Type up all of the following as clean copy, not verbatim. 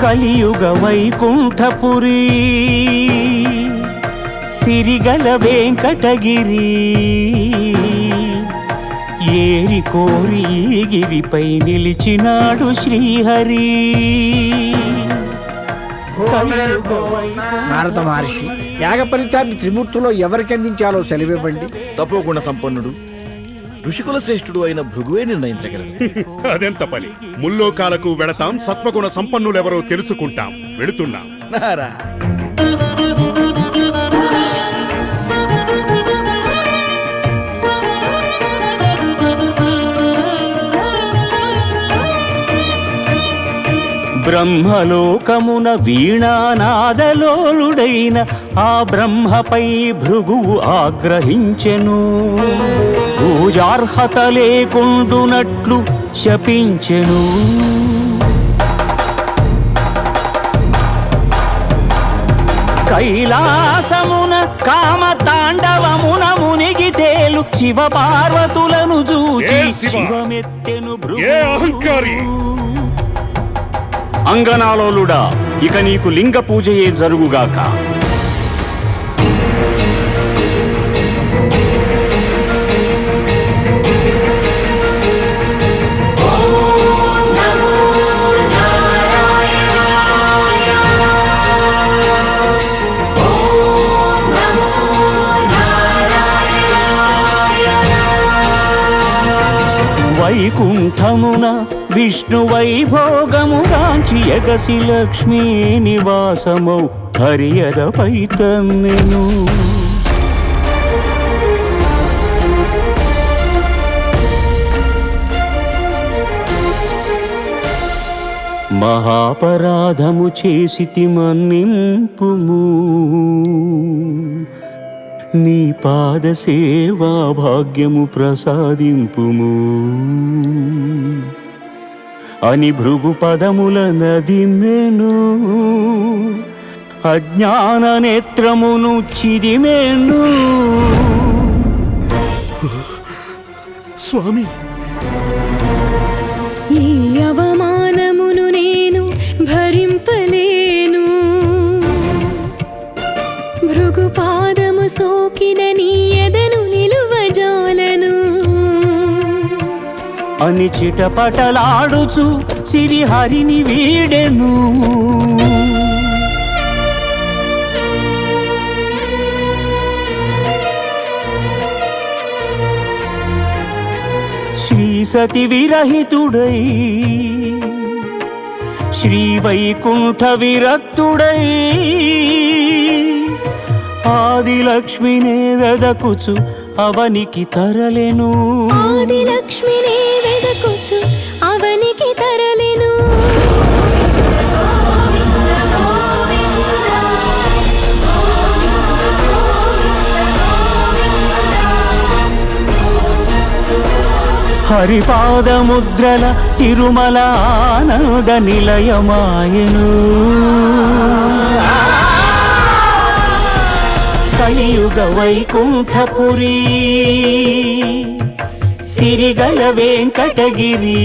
కలియుగ వైకుంఠపురి సిరిగల వెంకటగిరి ఏరి కోరి గిరిపై నిలిచినాడు శ్రీహరి. నారద మహర్షి, యాగ ఫలితాన్ని త్రిమూర్తులో ఎవరికి అందించాలో సెలవివ్వండి. తపోగుణ సంపన్నుడు ఋషికుల శ్రేష్ఠుడు అయిన భృగువే నిర్ణయించగలరు. అదెంత పని! ముల్లోకాలకు వెళతాం, సత్వగుణ సంపన్నులెవరో తెలుసుకుంటాం. వెళుతున్నాం. నారా బ్రహ్మలోకమున వీణానాదలోలుడైన ఆ బ్రహ్మపై భృగువు ఆగ్రహించెను. పూజార్హత లేకుండునట్లు శపించెను. కైలాసమున కామతాండవమున మునిగి తేలు శివ పార్వతులను చూచి శివమెత్తెను భృగు. అంగనాలోలుడా, ఇక నీకు లింగ పూజయే జరుగుగాక. వైకుంఠమున విష్ణు వైభోగముగాంచి ఎగసి లక్ష్మీ నివాసమౌ హరియదపై తన్నెను. మహాపరాధము చేసితి మన్నింపుము, నీ పాద సేవా భాగ్యము ప్రసాదింపుము అని భృగు పదముల నదిమెను. అజ్ఞాన నేత్రమును చిదిమెను. స్వామి, ఈ అవమానమును నేను భరింపలేను. భృగు పాదము సోకిన నీ ఎదను నిలువజాలను అని చిటపటలాడుచు సిరిహరిని వీడెను. శ్రీ సతి విరహితుడై శ్రీ వైకుంఠ విరక్తుడై ఆదిలక్ష్మినే వెదకుచు అవనికి తరలెను. ఆదిలక్ష్మినే వెదకుచు అవనికి తరలెను. హరిపాదముద్రల తిరుమల ఆనంద నిలయమాయను. కలియుగ వైకుంఠపురి సిరిగల వెంకటగిరి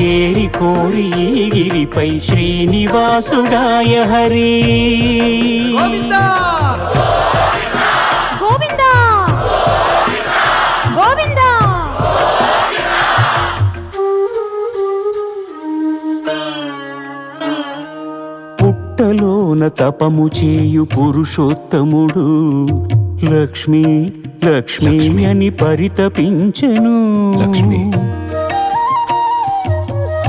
ఏరి కోరి గిరిపై శ్రీనివాసుడాయ హరి. గోవిందా గోవిందా. పుట్టలోన తపము చేయు పురుషోత్తముడు లక్ష్మీ లక్ష్మీ అని పరితపించెను.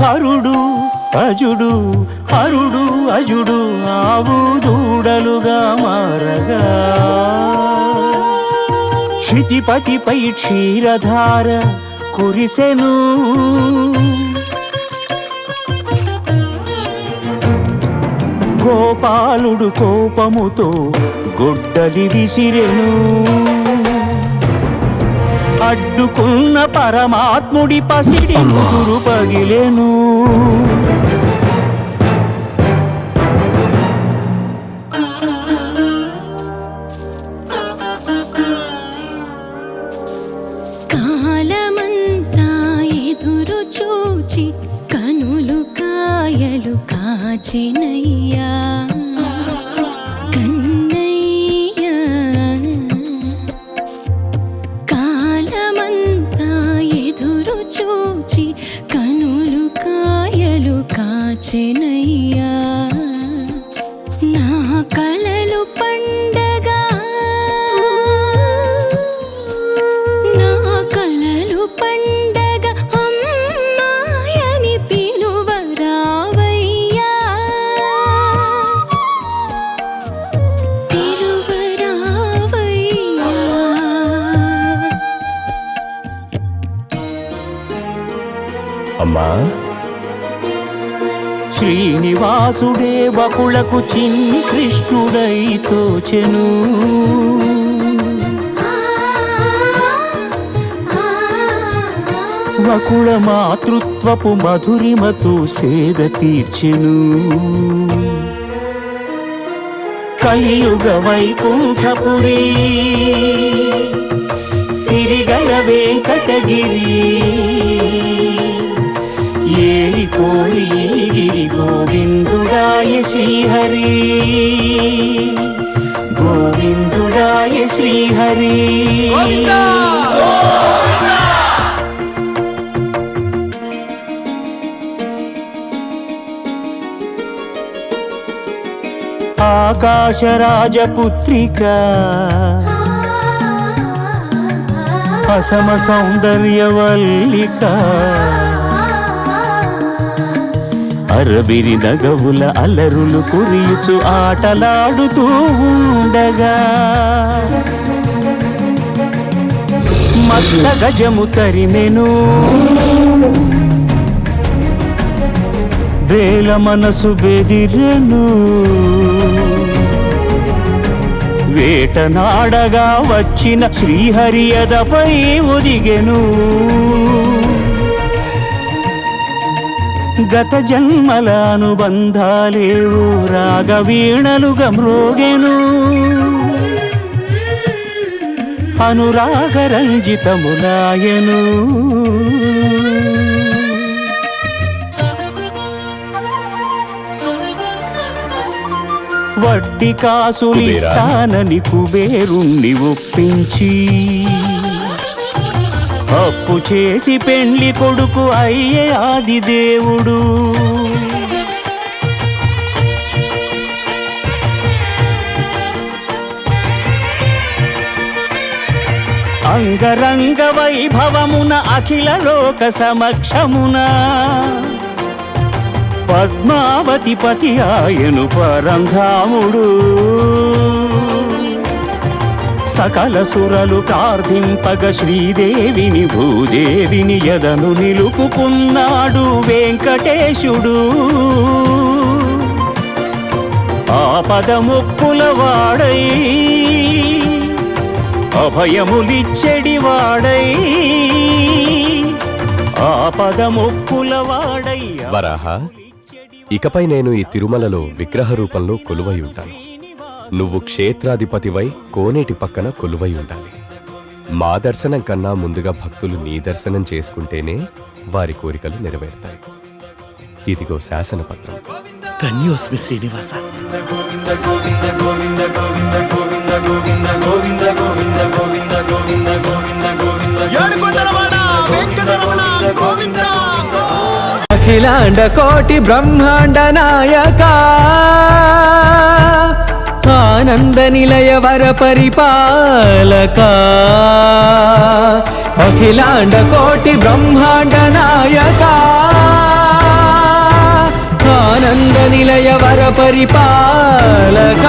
హరుడు అజుడు హరుడు అజుడు ఆవు దూడలుగా మారగా క్షితిపతిపై క్షీరధార కురిసెను. గోపాలుడు కోపముతో గొడ్డలి విసిరెను. అడ్డుకున్న పరమాత్ముడి పసిడి ముదురు పగిలెను. కాలమంతా ఎదురు చూచి కనులు కా కాచెనయ్యా కన్నయ్యా కాలమంతా ఎదురు చూచి కనులు కాయలు కాచెనయ్యా నా కలలు పండగా నా కలలు పండగ అమ్మాయని పిలువరావయ్యా పిలువరావయ్యా అమ్మా శ్రీనివాసుడే బకులకు చిన్ని కృష్ణుడై తోచెను వకుళ మాతృత్వపు మధురిమతో సేద తీర్చెను కలియుగ వైకుంఠపురి సిరిగల వెంకటగిరి ఏలిపోయి గిరి గోవిందుడాయ శ్రీహరి గోవిందుడాయ శ్రీహరి ఆకాశరాజపుత్రిక అసమ సౌందర్యవల్లిక అరబిరి నగవుల అలరులు కురియుచు ఆటలాడుతూ ఉండగా మత్త గజము తరిమెను వేల మనసు బెదిరెను వేటనాడగా వచ్చిన శ్రీహరియదపై ఒదిగెను గత జన్మల అనుబంధాలేవు రాగవీణలుగా మ్రోగెను అనురాగరంజితములాయను వడ్డీ కాసులిస్తానని కుబేరుణ్ణి ఒప్పించి అప్పు చేసి పెండ్లి కొడుకు అయ్యే ఆదిదేవుడు అంగరంగ వైభవమున అఖిల లోక సమక్షమున పద్మావతి పతి ఆయను పరంధాముడు సకల సురలు ప్రార్థింపగ శ్రీదేవిని భూదేవిని ఎదను నిలుపుకున్నాడు వెంకటేశుడు ఆపదముక్కుల వాడై అభయములిచ్చెడి వాడై ఆపదముక్కుల వాడై వరాహ ఇకపై నేను ఈ తిరుమలలో విగ్రహ రూపంలో కొలువై ఉంటాను. నువ్వు క్షేత్రాధిపతివై కోనేటి పక్కన కొలువై ఉండాలి. మా దర్శనం కన్నా ముందుగా భక్తులు నీ దర్శనం చేసుకుంటేనే వారి కోరికలు నెరవేరుతాయి. ఇదిగో శాసనపత్రం. ధన్యోస్మి శ్రీనివాస. అఖిలాండ కోటి బ్రహ్మాండ నాయక ఆనంద నిలయ వర పరిపాలక అఖిలాండ కోటి బ్రహ్మాండ నాయక ఆనంద నిలయ వర పరిపాలక